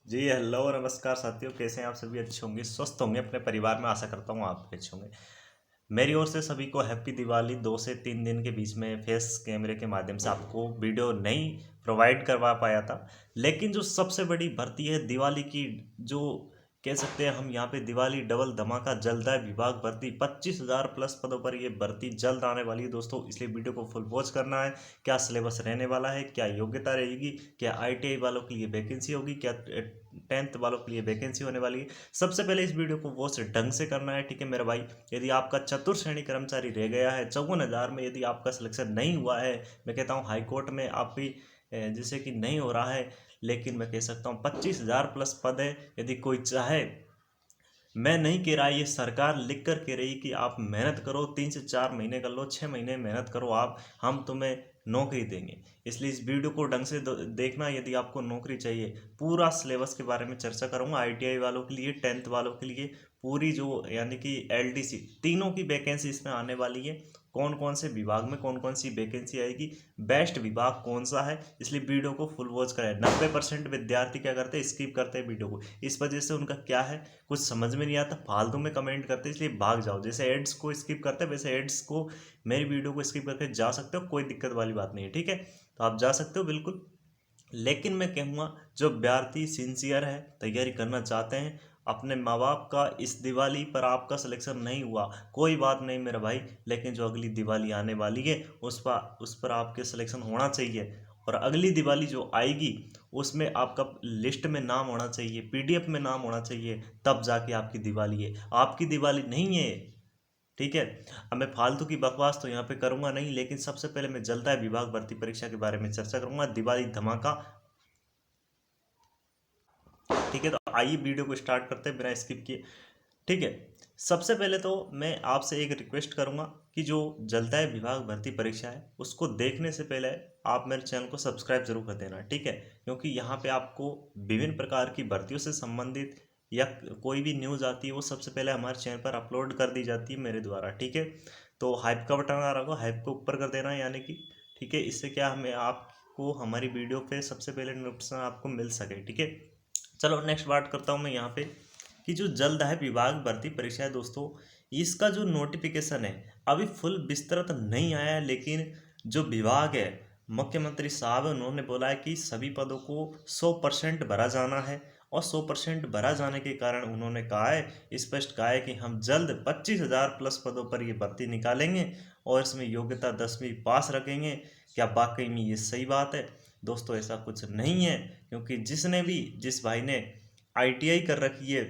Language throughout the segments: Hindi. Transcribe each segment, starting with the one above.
जी हेलो नमस्कार साथियों, कैसे हैं आप सभी? अच्छे होंगे, स्वस्थ होंगे, अपने परिवार में आशा करता हूँ आप भी अच्छे होंगे। मेरी ओर से सभी को हैप्पी दिवाली। 2 से 3 दिन के बीच में फेस कैमरे के माध्यम से आपको वीडियो नहीं प्रोवाइड करवा पाया था, लेकिन जो सबसे बड़ी भर्ती है दिवाली की, जो कह सकते हैं हम यहाँ पे दिवाली डबल धमाका जल्द है। विभाग भर्ती 25,000 प्लस पदों पर ये भर्ती जल्द आने वाली है दोस्तों, इसलिए वीडियो को फुल वॉच करना है। क्या सिलेबस रहने वाला है, क्या योग्यता रहेगी, क्या आईटीआई वालों के लिए वैकेंसी होगी, क्या 10th वालों के लिए वैकेंसी होने वाली है। सबसे पहले इस वीडियो को वॉच ढंग से करना है, ठीक है मेरे भाई। यदि आपका चतुर्थ श्रेणी कर्मचारी रह गया है 54,000 में, यदि आपका सिलेक्शन नहीं हुआ है, मैं कहता हूँ हाईकोर्ट में आप भी जैसे कि नहीं हो रहा है, लेकिन मैं कह सकता हूँ 25,000 प्लस पद है। यदि कोई चाहे, मैं नहीं कह रहा, ये सरकार लिख कर कह रही कि आप मेहनत करो, 3 से 4 महीने कर लो, 6 महीने मेहनत करो आप, हम तुम्हें नौकरी देंगे। इसलिए इस वीडियो को ढंग से देखना। यदि आपको नौकरी चाहिए, पूरा सिलेबस के बारे में चर्चा करूंगा। आईटीआई वालों के लिए, 10th वालों के लिए पूरी जो यानी कि एलडीसी, तीनों की वैकेंसी इसमें आने वाली है। कौन कौन से विभाग में कौन कौन सी वैकेंसी आएगी, बेस्ट विभाग कौन सा है, इसलिए वीडियो को फुल वॉच करें। 90% विद्यार्थी क्या करते हैं, स्किप करते हैं वीडियो को। इस वजह से उनका क्या है, कुछ समझ में नहीं आता, फालतू में कमेंट करते हैं, इसलिए भाग जाओ। जैसे एड्स को स्किप करते हैं, वैसे एड्स को, मेरी वीडियो को स्किप करके जा सकते हो, कोई दिक्कत वाली बात नहीं है, ठीक है। तो आप जा सकते हो बिल्कुल। लेकिन मैं कहूँगा, जो विद्यार्थी सिंसियर है, तैयारी करना चाहते हैं, अपने माँ बाप का इस दिवाली पर आपका सिलेक्शन नहीं हुआ, कोई बात नहीं मेरा भाई, लेकिन जो अगली दिवाली आने वाली है उस पर आपके सिलेक्शन होना चाहिए। और अगली दिवाली जो आएगी उसमें आपका लिस्ट में नाम होना चाहिए, पीडीएफ में नाम होना चाहिए, तब जाके आपकी दिवाली है। आपकी दिवाली नहीं है, ठीक है। अब मैं फालतू की बकवास तो यहाँ पे करूंगा नहीं, लेकिन सबसे पहले मैं जल्द है विभाग भर्ती परीक्षा के बारे में चर्चा करूंगा, दिवाली धमाका, ठीक है। तो आइए वीडियो को स्टार्ट करते हैं बिना स्किप किए, ठीक है। सबसे पहले तो मैं आपसे एक रिक्वेस्ट करूंगा कि जो जलदाय विभाग भर्ती परीक्षा है उसको देखने से पहले आप मेरे चैनल को सब्सक्राइब जरूर कर देना, ठीक है। क्योंकि यहाँ पे आपको विभिन्न प्रकार की भर्तियों से संबंधित या कोई भी न्यूज़ आती है वो सबसे पहले हमारे चैनल पर अपलोड कर दी जाती है मेरे द्वारा, ठीक है। तो हाइप का बटन आ रहा होगा, हाइप को ऊपर कर देना है यानी कि, ठीक है। इससे क्या हमें आपको हमारी वीडियो पे सबसे पहले नोटिफिकेशन आपको मिल सके, ठीक है। चलो नेक्स्ट बात करता हूँ मैं यहाँ पे, कि जो जल्द है विभाग भर्ती परीक्षा है दोस्तों, इसका जो नोटिफिकेशन है अभी फुल विस्तृत नहीं आया है, लेकिन जो विभाग है, मुख्यमंत्री साहब उन्होंने बोला है कि सभी पदों को 100% भरा जाना है। और 100% भरा जाने के कारण उन्होंने कहा है, स्पष्ट कहा है कि हम जल्द 25,000 प्लस पदों पर ये भर्ती निकालेंगे और इसमें योग्यता 10वीं पास रखेंगे। क्या वाकई में ये सही बात है? दोस्तों ऐसा कुछ नहीं है, क्योंकि जिस भाई ने आईटीआई कर रखी है,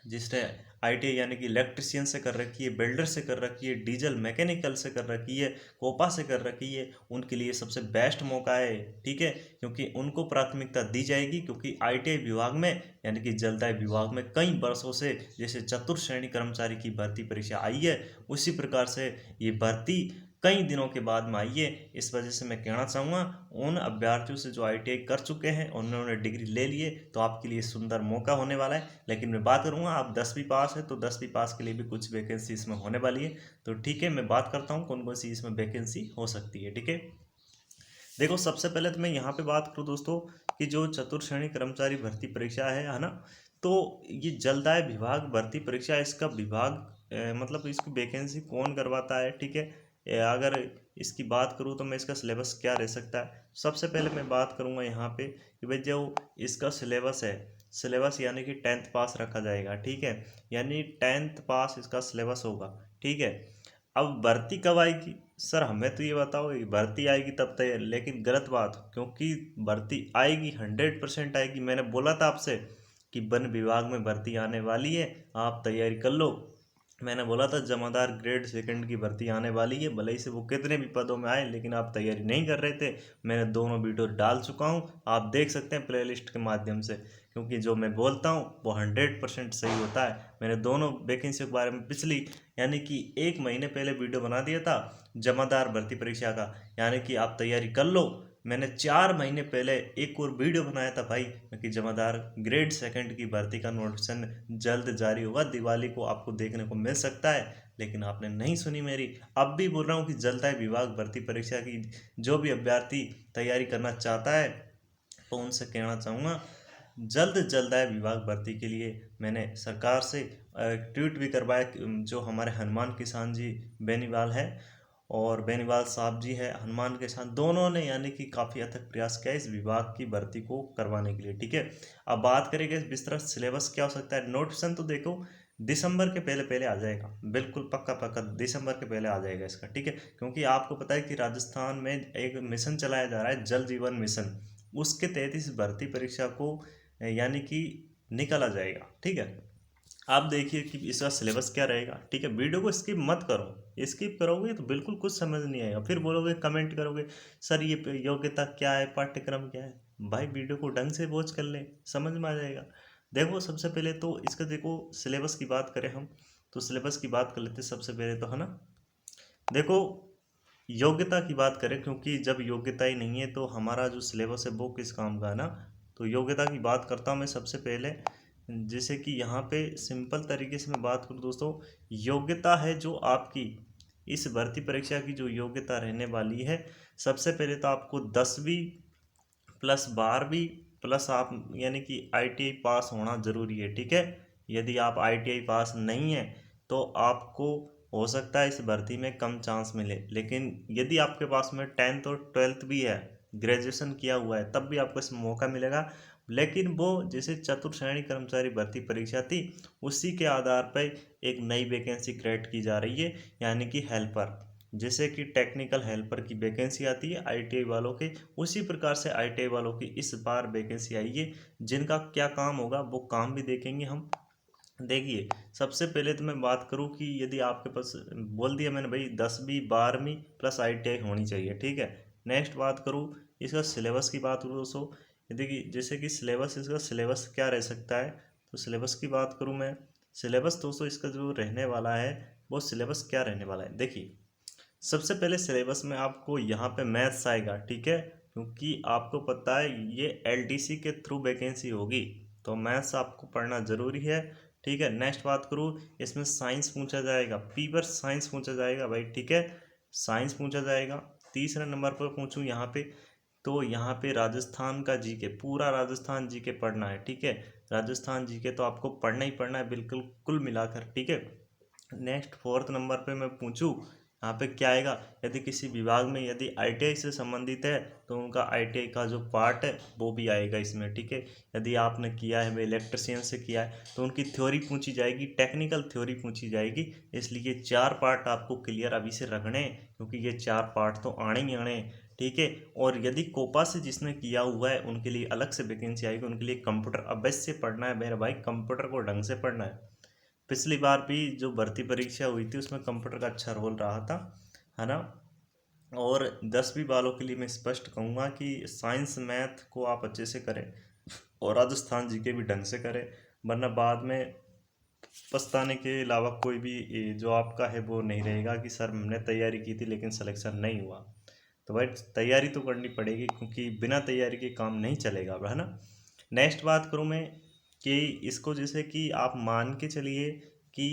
जिसने आईटीआई यानी कि इलेक्ट्रिशियन से कर रखी है, बिल्डर से कर रखी है, डीजल मैकेनिकल से कर रखी है, कोपा से कर रखी है, उनके लिए सबसे बेस्ट मौका है, ठीक है। क्योंकि उनको प्राथमिकता दी जाएगी, क्योंकि आईटीआई विभाग में यानी कि जलदाय विभाग में कई वर्षों से जैसे चतुर्थ श्रेणी कर्मचारी की भर्ती परीक्षा आई है, उसी प्रकार से ये भर्ती कई दिनों के बाद में आई है। इस वजह से मैं कहना चाहूँगा, उन अभ्यर्थियों से जो आईटीआई कर चुके हैं, उन्होंने डिग्री ले लिए, तो आपके लिए सुंदर मौका होने वाला है। लेकिन मैं बात करूँगा, आप 10वीं पास है तो 10वीं पास के लिए भी कुछ वैकेंसी इसमें होने वाली है। तो ठीक है, मैं बात करता हूँ कौन कौन सी इसमें वैकेंसी हो सकती है, ठीक है। देखो सबसे पहले तो मैं यहाँ पे बात करूँ दोस्तों, कि जो चतुर्थ श्रेणी कर्मचारी भर्ती परीक्षा है ना, तो ये जलदाय विभाग भर्ती परीक्षा, इसका विभाग मतलब इसकी वैकेंसी कौन करवाता है, ठीक है। अगर इसकी बात करूँ तो मैं इसका सिलेबस क्या रह सकता है, सबसे पहले मैं बात करूँगा यहाँ पे कि भाई जो इसका सिलेबस है, सिलेबस यानी कि 10th पास रखा जाएगा, ठीक है। यानी 10th पास इसका सिलेबस होगा, ठीक है। अब भर्ती कब आएगी सर, हमें तो ये बताओ, ये भर्ती आएगी तब तक, लेकिन गलत बात, क्योंकि भर्ती आएगी, 100% आएगी। मैंने बोला था आपसे कि वन विभाग में भर्ती आने वाली है, आप तैयारी कर लो। मैंने बोला था जमादार ग्रेड सेकंड की भर्ती आने वाली है, भले ही से वो कितने भी पदों में आए, लेकिन आप तैयारी नहीं कर रहे थे। मैंने दोनों वीडियो डाल चुका हूँ, आप देख सकते हैं प्लेलिस्ट के माध्यम से, क्योंकि जो मैं बोलता हूँ वो 100% सही होता है। मैंने दोनों वैकेंसी के बारे में पिछली यानी कि 1 महीने पहले वीडियो बना दिया था, जमादार भर्ती परीक्षा का, यानी कि आप तैयारी कर लो। मैंने 4 महीने पहले एक और वीडियो बनाया था भाई, कि जमादार ग्रेड सेकंड की भर्ती का नोटिफिकेशन जल्द जारी होगा, दिवाली को आपको देखने को मिल सकता है, लेकिन आपने नहीं सुनी मेरी। अब भी बोल रहा हूँ कि जल्द है विभाग भर्ती परीक्षा की, जो भी अभ्यर्थी तैयारी करना चाहता है तो उनसे कहना चाहूँगा जल्द है विभाग भर्ती के लिए मैंने सरकार से ट्वीट भी करवाया जो हमारे हनुमान किसान जी बेनीवाल है और बेनीवाल साहब जी है हनुमान किसान, दोनों ने यानी कि काफ़ी अथक प्रयास किया इस विभाग की भर्ती को करवाने के लिए। ठीक है, अब बात करेंगे इस विस्तृत सिलेबस क्या हो सकता है। नोटिफिकेशन तो देखो दिसंबर के पहले पहले आ जाएगा, बिल्कुल पक्का पक्का दिसंबर के पहले आ जाएगा इसका। ठीक है, क्योंकि आपको पता है कि राजस्थान में एक मिशन चलाया जा रहा है जल जीवन मिशन, उसके तहत इस भर्ती परीक्षा को यानी कि निकाला जाएगा। ठीक है, आप देखिए कि इसका सिलेबस क्या रहेगा। ठीक है, वीडियो को स्किप मत करो, स्किप करोगे तो बिल्कुल कुछ समझ नहीं आएगा, फिर बोलोगे कमेंट करोगे सर ये योग्यता क्या है, पाठ्यक्रम क्या है। भाई वीडियो को ढंग से वॉच कर ले, समझ में आ जाएगा। देखो सबसे पहले तो इसका देखो सिलेबस की बात करें हम, तो सिलेबस की बात कर लेते हैं सबसे पहले तो, है ना। देखो योग्यता की बात करें, क्योंकि जब योग्यता ही नहीं है तो हमारा जो सिलेबस है वो किस काम का है ना। तो योग्यता की बात करता हूँ मैं सबसे पहले, जैसे कि यहाँ पे सिंपल तरीके से मैं बात करूँ दोस्तों, योग्यता है जो आपकी इस भर्ती परीक्षा की जो योग्यता रहने वाली है, सबसे पहले तो आपको 10वीं प्लस 12वीं प्लस आप यानी कि ITI पास होना ज़रूरी है। ठीक है, यदि आप ITI पास नहीं है तो आपको हो सकता है इस भर्ती में कम चांस मिले, लेकिन यदि आपके पास में 10th और 12th भी है, ग्रेजुएशन किया हुआ है, तब भी आपको इसमें मौका मिलेगा। लेकिन वो जैसे चतुर्श्रेणी कर्मचारी भर्ती परीक्षा थी उसी के आधार पर एक नई वैकेंसी क्रिएट की जा रही है, यानी कि हेल्पर, जैसे कि टेक्निकल हेल्पर की वैकेंसी आती है ITI वालों के, उसी प्रकार से ITI वालों की इस बार वैकेंसी आई है। जिनका क्या काम होगा वो काम भी देखेंगे हम। देखिए सबसे पहले तो मैं बात करूं कि यदि आपके पास, बोल दिया मैंने भाई 10वीं 12वीं प्लस ITI होनी चाहिए। ठीक है, नेक्स्ट बात करूं इसका सिलेबस की बात करूँ दोस्तों, यदि कि जैसे कि सिलेबस, इसका सिलेबस क्या रह सकता है, तो सिलेबस की बात करूँ मैं, सिलेबस दोस्तों इसका जो रहने वाला है वो सिलेबस क्या रहने वाला है। देखिए सबसे पहले सिलेबस में आपको यहाँ पे मैथ्स आएगा। ठीक है, क्योंकि आपको पता है ये LDC के थ्रू वैकेंसी होगी, तो मैथ्स आपको पढ़ना ज़रूरी है। ठीक है, नेक्स्ट बात करूँ, इसमें साइंस पूछा जाएगा, पीवर साइंस पूछा जाएगा भाई। ठीक है, साइंस पूछा जाएगा। तीसरे नंबर पर पूछूँ यहाँ पे, तो यहाँ पे राजस्थान का जीके, पूरा राजस्थान जीके पढ़ना है। ठीक है, राजस्थान जीके तो आपको पढ़ना ही पढ़ना है बिल्कुल कुल मिलाकर। ठीक है, नेक्स्ट फोर्थ नंबर पे मैं पूछूं यहाँ पे क्या आएगा, यदि किसी विभाग में यदि ITI से संबंधित है तो उनका ITI का जो पार्ट है वो भी आएगा इसमें। ठीक है, यदि आपने किया है भाई इलेक्ट्रिशियन से किया है तो उनकी थ्योरी पूछी जाएगी, टेक्निकल थ्योरी पूछी जाएगी। इसलिए 4 पार्ट आपको क्लियर अभी से रखने हैं, क्योंकि ये 4 पार्ट तो आने ही आने हैं। ठीक है, और यदि कोपा से जिसने किया हुआ है उनके लिए अलग से वैकेंसी आएगी, उनके लिए कंप्यूटर अवश्य पढ़ना है मेरे भाई, कंप्यूटर को ढंग से पढ़ना है। पिछली बार भी जो भर्ती परीक्षा हुई थी उसमें कंप्यूटर का अच्छा रोल रहा था, है ना। और 10वीं वालों के लिए मैं स्पष्ट कहूँगा कि साइंस मैथ को आप अच्छे से करें और राजस्थान जीके भी ढंग से करें, वरना बाद में पछताने के अलावा कोई भी जो आपका है वो नहीं रहेगा कि सर हमने तैयारी की थी लेकिन सिलेक्शन नहीं हुआ। तो भाई तैयारी तो करनी पड़ेगी, क्योंकि बिना तैयारी के काम नहीं चलेगा, है ना। नेक्स्ट बात करूँ मैं कि इसको जैसे कि आप मान के चलिए कि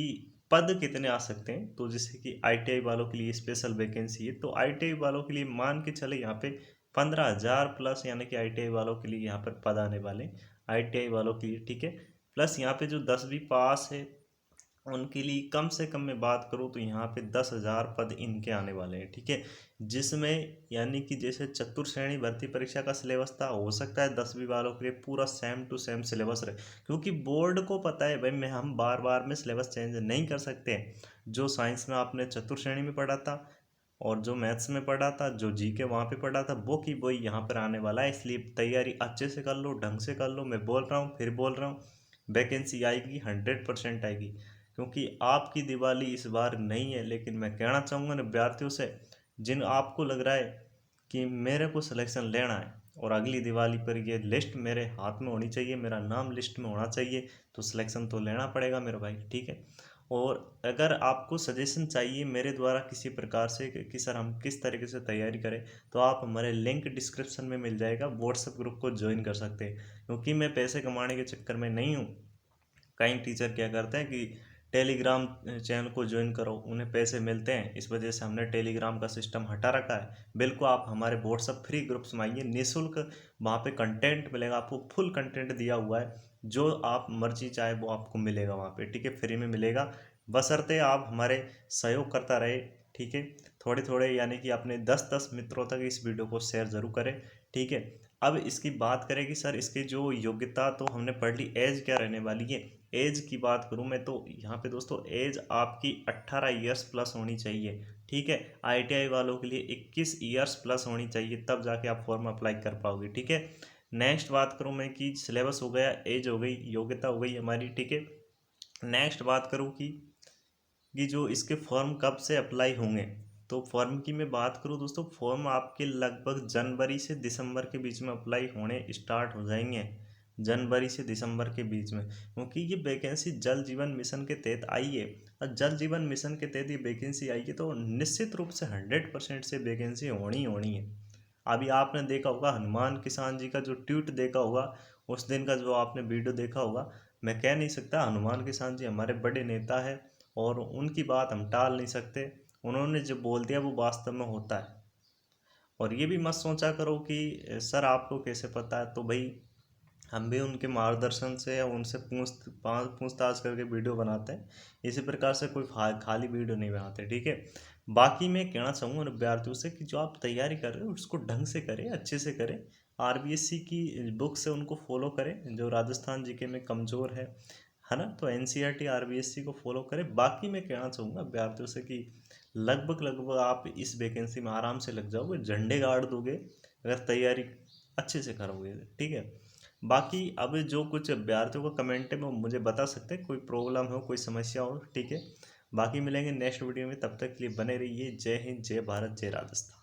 पद कितने आ सकते हैं, तो जैसे कि ITI वालों के लिए स्पेशल वैकेंसी है, तो ITI वालों के लिए मान के चले यहाँ पे 15,000 प्लस, यानी कि ITI वालों के लिए यहाँ पर पद आने वाले ITI वालों के लिए। ठीक है, प्लस यहाँ पे जो 10वीं पास है उनके लिए कम से कम मैं बात करूँ तो यहाँ पे 10,000 पद इनके आने वाले हैं। ठीक है, जिसमें यानी कि जैसे चतुर्श्रेणी भर्ती परीक्षा का सिलेबस था, हो सकता है 10वीं वालों के लिए पूरा सेम टू सेम सिलेबस रहे, क्योंकि बोर्ड को पता है भाई मैं हम बार बार में सिलेबस चेंज नहीं कर सकते हैं। जो साइंस में आपने चतुर्श्रेणी में पढ़ा था और जो मैथ्स में पढ़ा था, जो GK वहाँ पे पढ़ा था, वो की वही यहाँ पर आने वाला है। इसलिए तैयारी अच्छे से कर लो, ढंग से कर लो, मैं बोल रहा हूँ फिर बोल रहा हूँ, वैकेंसी आएगी 100% आएगी। क्योंकि आपकी दिवाली इस बार नहीं है, लेकिन मैं कहना चाहूँगा ना विद्यार्थियों से, जिन आपको लग रहा है कि मेरे को सिलेक्शन लेना है और अगली दिवाली पर ये लिस्ट मेरे हाथ में होनी चाहिए, मेरा नाम लिस्ट में होना चाहिए, तो सिलेक्शन तो लेना पड़ेगा मेरे भाई। ठीक है, और अगर आपको सजेशन चाहिए मेरे द्वारा किसी प्रकार से कि सर हम किस तरीके से तैयारी करें, तो आप हमारे लिंक डिस्क्रिप्शन में मिल जाएगा, व्हाट्सएप ग्रुप को ज्वाइन कर सकते हैं। क्योंकि मैं पैसे कमाने के चक्कर में नहीं हूँ। कई टीचर क्या करते हैं कि टेलीग्राम चैनल को ज्वाइन करो, उन्हें पैसे मिलते हैं, इस वजह से हमने टेलीग्राम का सिस्टम हटा रखा है। बिल्कुल आप हमारे व्हाट्सअप फ्री ग्रुप्स में आइए, निःशुल्क वहाँ पे कंटेंट मिलेगा आपको, फुल कंटेंट दिया हुआ है, जो आप मर्जी चाहे वो आपको मिलेगा वहाँ पे, ठीक है, फ्री में मिलेगा, बशर्ते आप हमारे सहयोग करता रहे, ठीक है, थोड़े थोड़े, यानी कि अपने 10-10 मित्रों तक इस वीडियो को शेयर ज़रूर करें, ठीक है। अब इसकी बात करें कि सर इसकी जो योग्यता तो हमने पढ़ ली, एज क्या रहने वाली है। एज की बात करूं मैं तो यहाँ पे दोस्तों एज आपकी 18 ईयर्स प्लस होनी चाहिए, ठीक है। आईटीआई वालों के लिए 21 ईयर्स प्लस होनी चाहिए, तब जाके आप फॉर्म अप्लाई कर पाओगे, ठीक है। नेक्स्ट बात करूं मैं कि सिलेबस हो गया, एज हो गई, योग्यता हो गई हमारी, ठीक है। नेक्स्ट बात करूं कि जो इसके फॉर्म कब से अप्लाई होंगे, तो फॉर्म की मैं बात करूं दोस्तों, फॉर्म आपके लगभग जनवरी से दिसंबर के बीच में अप्लाई होने स्टार्ट हो जाएंगे, जनवरी से दिसंबर के बीच में, क्योंकि ये वैकेंसी जल जीवन मिशन के तहत आई है, और जल जीवन मिशन के तहत ये वैकेंसी आई है, तो निश्चित रूप से 100% से वैकेंसी होनी होनी है। अभी आपने देखा होगा हनुमान किसान जी का जो ट्वीट देखा होगा, उस दिन का जो आपने वीडियो देखा होगा, मैं कह नहीं सकता, हनुमान किसान जी हमारे बड़े नेता है और उनकी बात हम टाल नहीं सकते, उन्होंने जो बोल दिया वो वास्तव में होता है। और ये भी मत सोचा करो कि सर आपको कैसे पता है, तो भाई हम भी उनके मार्गदर्शन से या उनसे पूछताछ करके वीडियो बनाते हैं, इसी प्रकार से कोई खाली वीडियो नहीं बनाते, ठीक है। बाकी मैं कहना चाहूँगा विद्यार्थियों से कि जो आप तैयारी कर रहे हो उसको ढंग से करें, अच्छे से करें, आरबीएससी की बुक से उनको फॉलो करें, जो राजस्थान जीके में कमज़ोर है ना, तो एनसीईआरटी आरबीएससी को फॉलो करें। बाकी मैं कहना चाहूँगा विद्यार्थियों से कि लगभग लगभग आप इस वैकेंसी में आराम से लग जाओगे, झंडे गाड़ दोगे अगर तैयारी अच्छे से करोगे, ठीक है। बाकी अब जो कुछ विद्यार्थियों का कमेंट है वो मुझे बता सकते हैं, कोई प्रॉब्लम हो, कोई समस्या हो, ठीक है। बाकी मिलेंगे नेक्स्ट वीडियो में, तब तक के लिए बने रहिए। जय हिंद, जय भारत, जय राजस्थान।